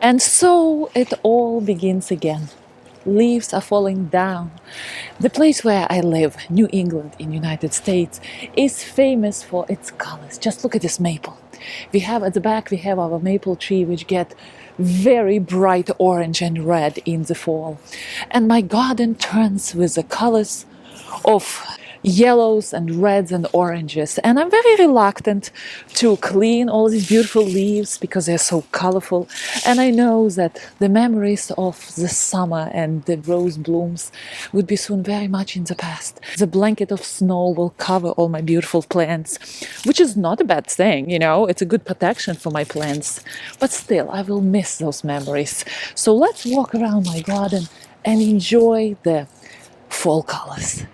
And so it all begins again. Leaves are falling down. The place where I live, New England in United States, is famous for its colors. Just look at this maple. We have at the back, we have our maple tree, which get very bright orange and red in the fall. And my garden turns with the colors of yellows and reds and oranges, and I'm very reluctant to clean all these beautiful leaves because they're so colorful, and I know that the memories of the summer and the rose blooms would be soon very much in the past. The blanket of snow will cover all my beautiful plants, which is not a bad thing, you know, it's a good protection for my plants, but still I will miss those memories. So let's walk around my garden and enjoy the fall colors.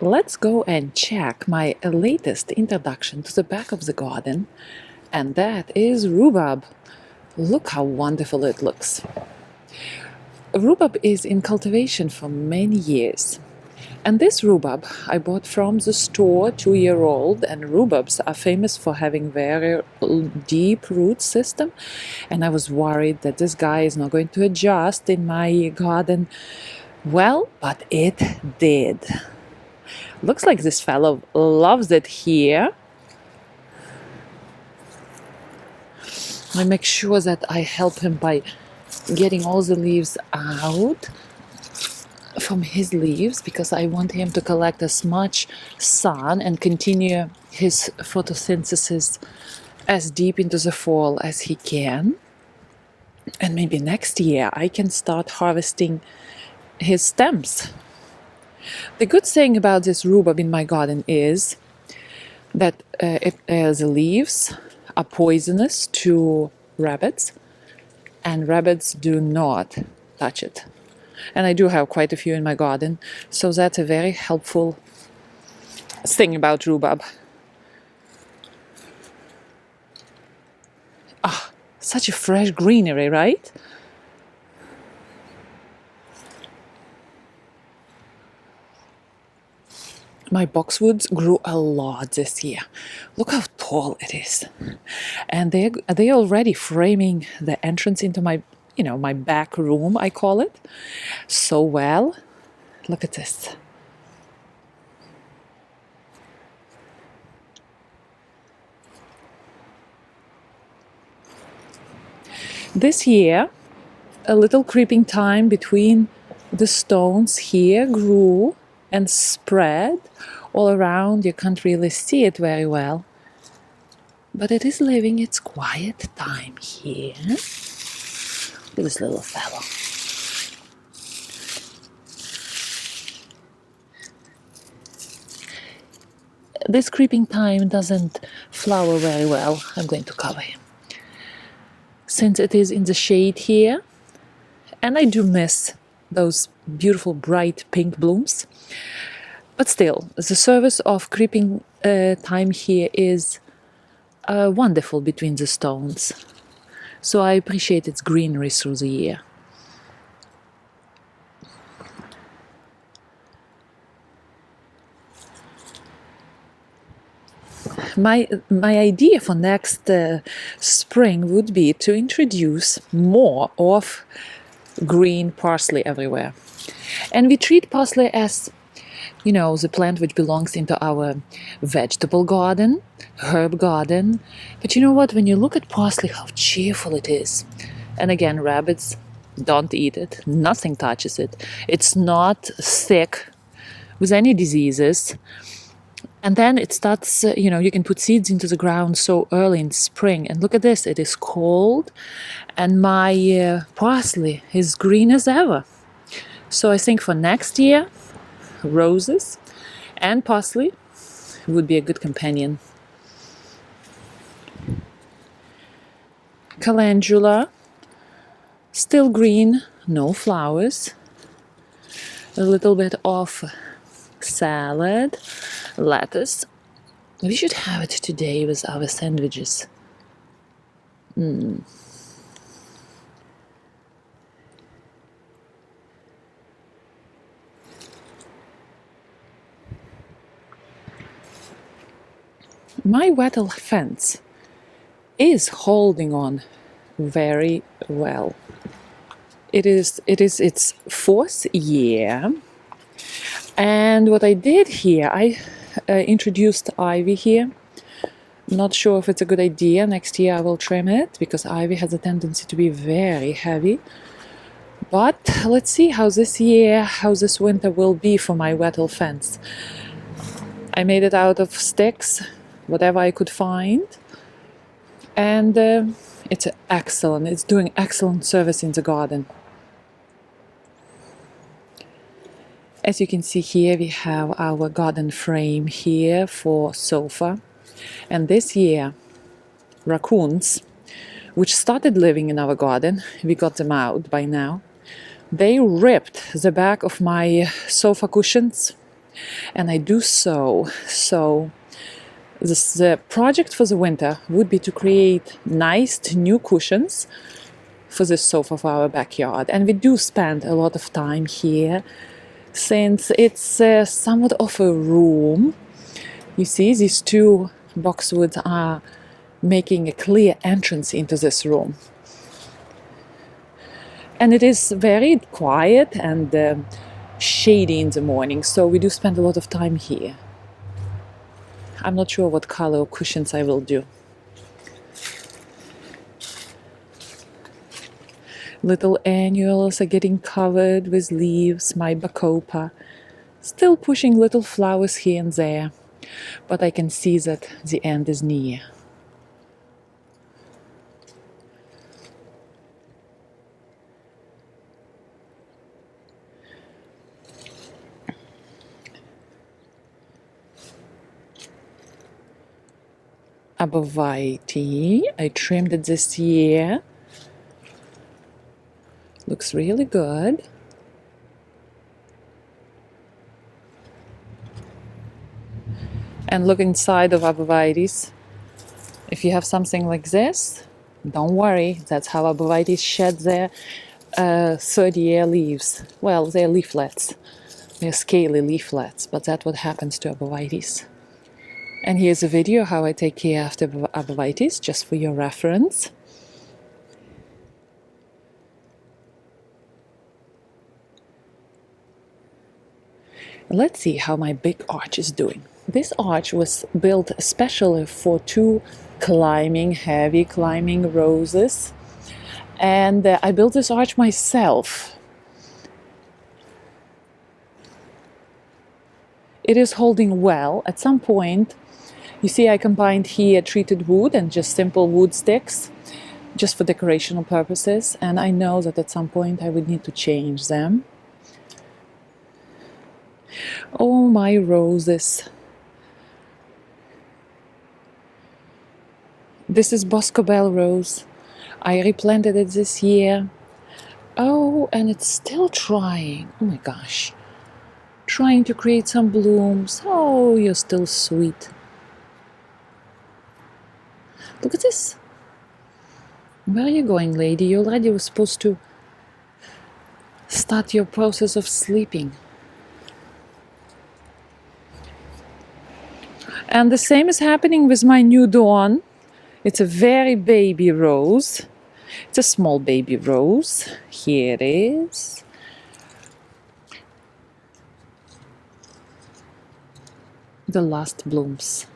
Let's go and check my latest introduction to the back of the garden, and that is rhubarb. Look how wonderful it looks. Rhubarb is in cultivation for many years. And this rhubarb I bought from the store, 2-year-old, and rhubarbs are famous for having very deep root system. And I was worried that this guy is not going to adjust in my garden. Well, but it did. Looks like this fellow loves it here. I make sure that I help him by getting all the leaves out from his leaves, because I want him to collect as much sun and continue his photosynthesis as deep into the fall as he can. And maybe next year I can start harvesting his stems. The good thing about this rhubarb in my garden is that the leaves are poisonous to rabbits, and rabbits do not touch it. And I do have quite a few in my garden, so that's a very helpful thing about rhubarb. Ah, such a fresh greenery, right? My boxwoods grew a lot this year. Look how tall it is. And they're already framing the entrance into my, my back room, I call it, so well. Look at this. This year, a little creeping thyme between the stones here grew and spread all around. You can't really see it very well, but it is living its quiet time here. Look at this little fellow. This creeping thyme doesn't flower very well. I'm going to cover him, since it is in the shade here, and I do miss those beautiful bright pink blooms. But still, the service of creeping thyme here is wonderful between the stones. So I appreciate its greenery through the year. My idea for next spring would be to introduce more of green parsley everywhere. And we treat parsley as, the plant which belongs into our vegetable garden, herb garden. But you know what? When you look at parsley, how cheerful it is. And again, rabbits don't eat it. Nothing touches it. It's not sick with any diseases. And then it starts, you can put seeds into the ground so early in spring. And look at this, it is cold. And my parsley is green as ever. So I think for next year, roses and parsley would be a good companion. Calendula, still green, no flowers. A little bit of salad, lettuce. We should have it today with our sandwiches. My wattle fence is holding on very well. It is its fourth year, and what I did here, I introduced ivy here. Not sure if it's a good idea. Next year I will trim it because ivy has a tendency to be very heavy. But let's see how this winter will be for my wattle fence. I made it out of sticks, whatever I could find, and it's excellent. It's doing excellent service in the garden. As you can see here, we have our garden frame here for sofa. And this year, raccoons, which started living in our garden, we got them out by now, they ripped the back of my sofa cushions, and I do so. So the project for the winter would be to create nice new cushions for this sofa for our backyard. And we do spend a lot of time here, since it's somewhat of a room. You see, these two boxwoods are making a clear entrance into this room. And it is very quiet and shady in the morning, so we do spend a lot of time here. I'm not sure what color of cushions I will do. Little annuals are getting covered with leaves, my bacopa, still pushing little flowers here and there, but I can see that the end is near. Abovite, I trimmed it this year. Looks really good. And look inside of abovites. If you have something like this, don't worry. That's how abovites shed their third-year leaves. Well, they're leaflets. They're scaly leaflets, but that's what happens to abovites. And here's a video how I take care of the abovites, just for your reference. Let's see how my big arch is doing. This arch was built especially for two heavy climbing roses. And I built this arch myself. It is holding well. At some point, you see I combined here treated wood and just simple wood sticks, just for decorational purposes. And I know that at some point I would need to change them. Oh, my roses. This is Boscobel rose. I replanted it this year. Oh, and it's still trying. Oh my gosh. Trying to create some blooms. Oh, you're still sweet. Look at this. Where are you going, lady? You already were supposed to start your process of sleeping. And the same is happening with my new dawn. It's a very baby rose. It's a small baby rose. Here it is. The last blooms.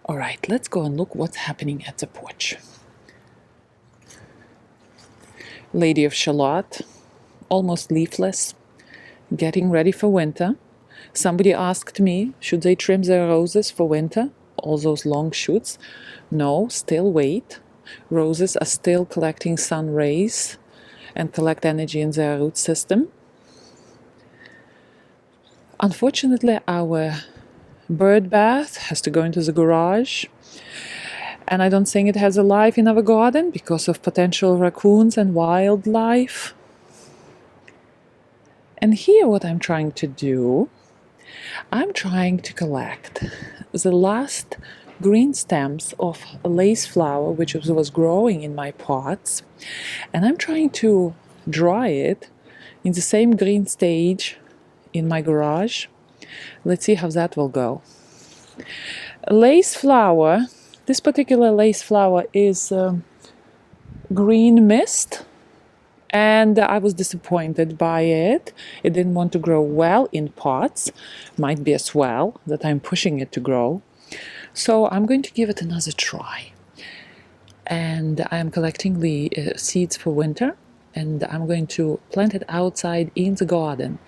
All right, let's go and look what's happening at the porch. Lady of Shalott, almost leafless, getting ready for winter. Somebody asked me, should they trim their roses for winter? All those long shoots? No, still wait. Roses are still collecting sun rays and collect energy in their root system. Unfortunately, our bird bath has to go into the garage, and I don't think it has a life in our garden because of potential raccoons and wildlife. And here what I'm trying to do, I'm trying to collect the last green stems of a lace flower which was growing in my pots, and I'm trying to dry it in the same green stage in my garage. Let's see how that will go. A lace flower This particular lace flower is green mist, and I was disappointed by it. It didn't want to grow well in pots. Might be as well that I'm pushing it to grow. So I'm going to give it another try. And I'm collecting the seeds for winter, and I'm going to plant it outside in the garden,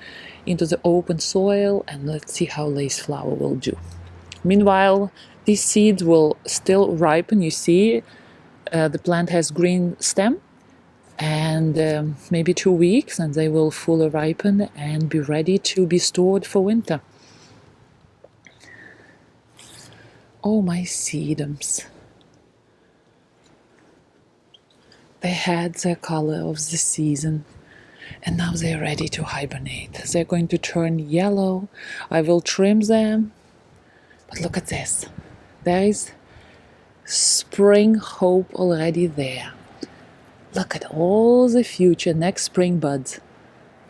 into the open soil, and let's see how lace flower will do. Meanwhile, these seeds will still ripen. You see, the plant has green stem, and maybe 2 weeks, and they will fully ripen and be ready to be stored for winter. Oh, my sedums. They had their color of the season, and now they're ready to hibernate. They're going to turn yellow. I will trim them. But look at this. There is spring hope already there. Look at all the future next spring buds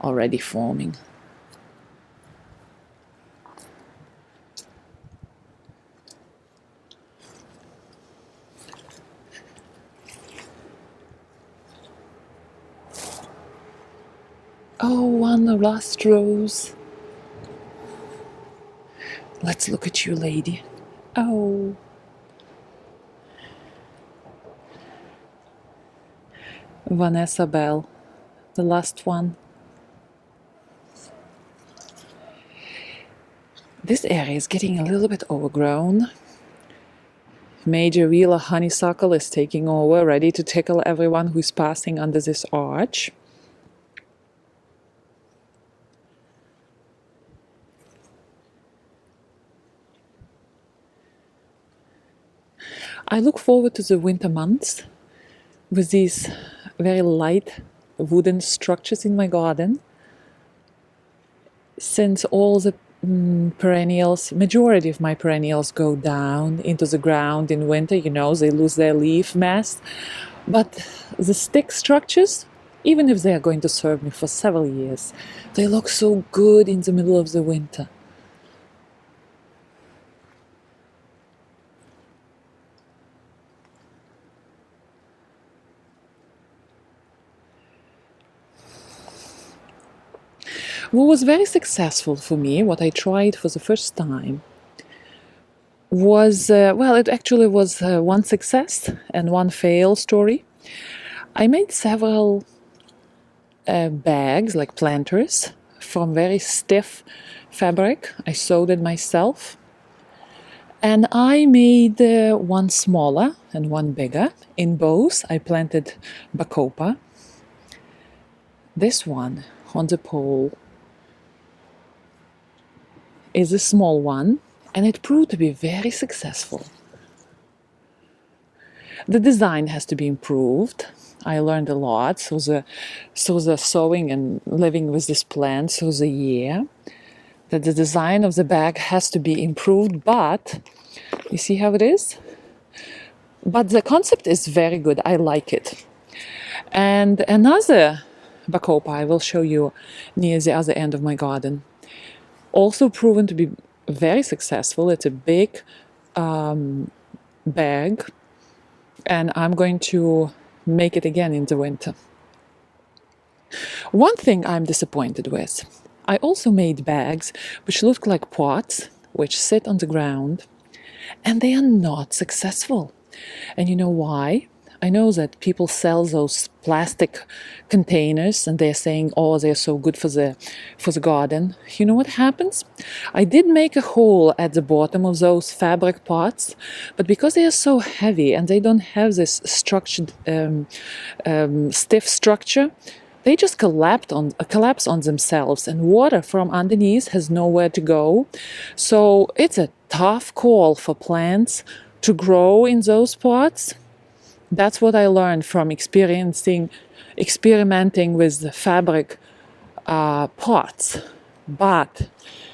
already forming. Oh, one last rose. Let's look at you, lady. Oh. Vanessa Bell, the last one. This area is getting a little bit overgrown. Major Wheeler honeysuckle is taking over, ready to tickle everyone who's passing under this arch. I look forward to the winter months with these very light wooden structures in my garden. Since all the perennials, majority of my perennials go down into the ground in winter, they lose their leaf mass. But the stick structures, even if they are going to serve me for several years, they look so good in the middle of the winter. What was very successful for me, what I tried for the first time, was, it actually was one success and one fail story. I made several bags, like planters, from very stiff fabric. I sewed it myself. And I made one smaller and one bigger. In both, I planted bacopa. This one on the pole is a small one, and it proved to be very successful. The design has to be improved. I learned a lot through the sewing and living with this plant through the year. That the design of the bag has to be improved, but you see how it is? But the concept is very good. I like it. And another bacopa I will show you near the other end of my garden. Also proven to be very successful. It's a big bag, and I'm going to make it again in the winter. One thing I'm disappointed with, I also made bags which look like pots, which sit on the ground, and they are not successful. And you know why? I know that people sell those plastic containers and they're saying, oh, they're so good for the garden. You know what happens? I did make a hole at the bottom of those fabric pots, but because they are so heavy and they don't have this structured, stiff structure, they just collapse on themselves, and water from underneath has nowhere to go. So it's a tough call for plants to grow in those pots. That's what I learned from experimenting with the fabric pots. But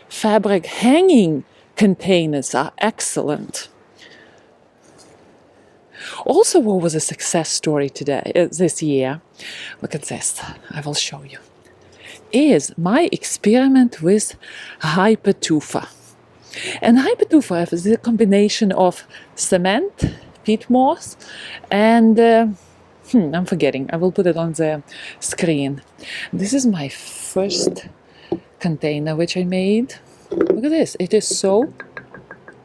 fabric hanging containers are excellent. Also, what was a success story this year, look at this, I will show you, is my experiment with hypertufa. And hypertufa is a combination of cement peat moss, and I'm forgetting. I will put it on the screen. This is my first container which I made. Look at this. It is so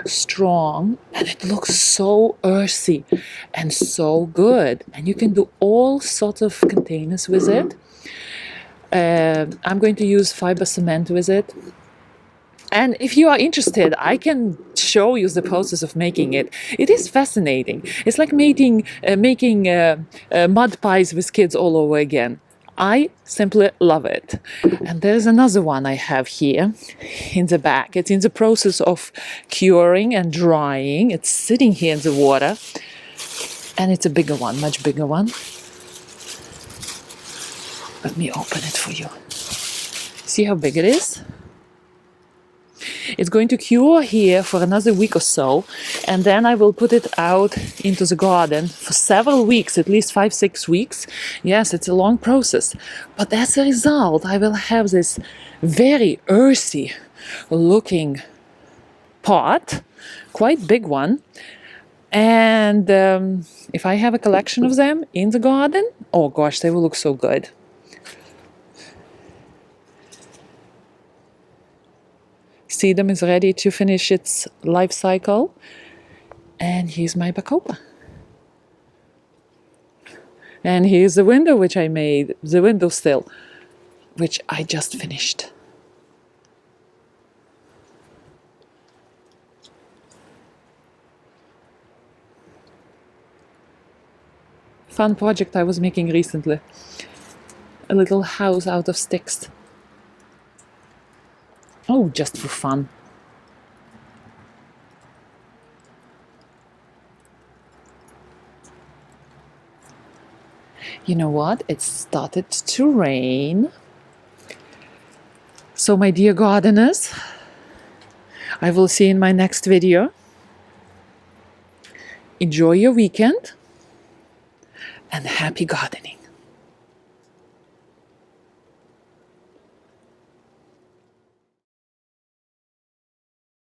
strong and it looks so earthy and so good. And you can do all sorts of containers with it. I'm going to use fiber cement with it. And if you are interested, I can show you the process of making it. It is fascinating. It's like making mud pies with kids all over again. I simply love it. And there's another one I have here in the back. It's in the process of curing and drying. It's sitting here in the water. And it's a bigger one, much bigger one. Let me open it for you. See how big it is? It's going to cure here for another week or so, and then I will put it out into the garden for several weeks, at least 5-6 weeks. Yes, it's a long process, but as a result, I will have this very earthy looking pot, quite big one. And if I have a collection of them in the garden, oh gosh, they will look so good. Sedum is ready to finish its life cycle. And here's my bacopa. And here's the window which I made, the windowsill, which I just finished. Fun project I was making recently. A little house out of sticks. Oh, just for fun. You know what? It started to rain. So, my dear gardeners, I will see you in my next video. Enjoy your weekend and happy gardening.